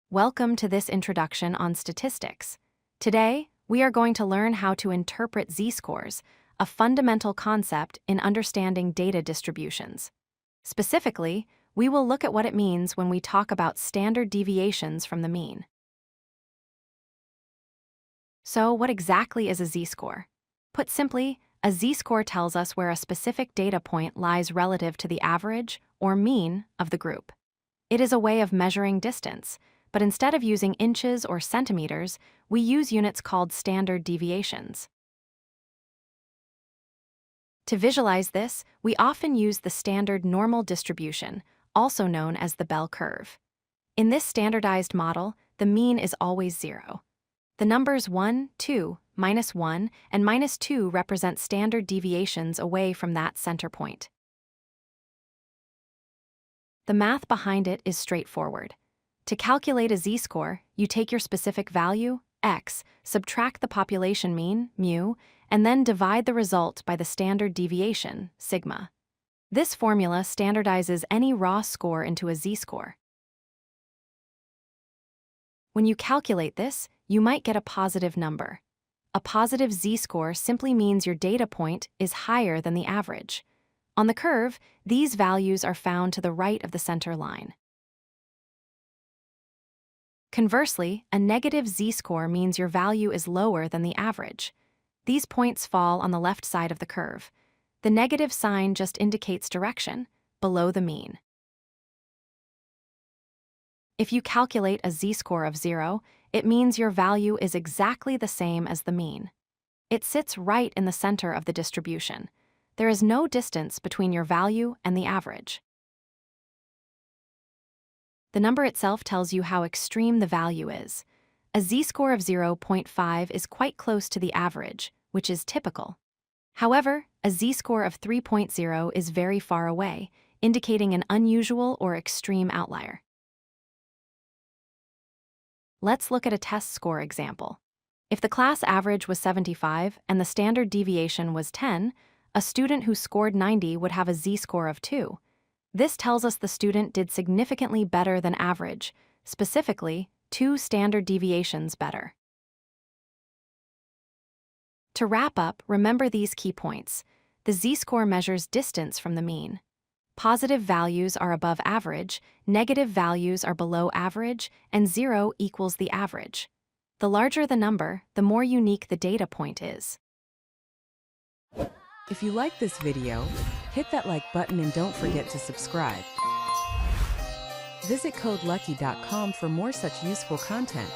Welcome to this introduction on statistics. Today, we are going to learn how to interpret z-scores, a fundamental concept in understanding data distributions. Specifically, we will look at what it means when we talk about standard deviations from the mean. So, what exactly is a z-score? Put simply, a z-score tells us where a specific data point lies relative to the average, or mean, of the group. It is a way of measuring distance, but instead of using inches or centimeters, we use units called standard deviations. To visualize this, we often use the standard normal distribution, also known as the bell curve. In this standardized model, the mean is always 0. The numbers 1, 2, -1, and -2 represent standard deviations away from that center point. The math behind it is straightforward. To calculate a z-score, you take your specific value, x, subtract the population mean, mu, and then divide the result by the standard deviation, sigma. This formula standardizes any raw score into a z-score. When you calculate this, you might get a positive number. A positive z-score simply means your data point is higher than the average. On the curve, these values are found to the right of the center line. Conversely, a negative z-score means your value is lower than the average. These points fall on the left side of the curve. The negative sign just indicates direction, below the mean. If you calculate a z-score of 0, it means your value is exactly the same as the mean. It sits right in the center of the distribution. There is no distance between your value and the average. The number itself tells you how extreme the value is. A z-score of 0.5 is quite close to the average, which is typical. However, a z-score of 3.0 is very far away, indicating an unusual or extreme outlier. Let's look at a test score example. If the class average was 75 and the standard deviation was 10, a student who scored 90 would have a z-score of 2. This tells us the student did significantly better than average, specifically, 2 standard deviations better. To wrap up, remember these key points. The z-score measures distance from the mean. Positive values are above average, negative values are below average, and 0 equals the average. The larger the number, the more unique the data point is. If you like this video, hit that like button and don't forget to subscribe. Visit codelucky.com for more such useful content.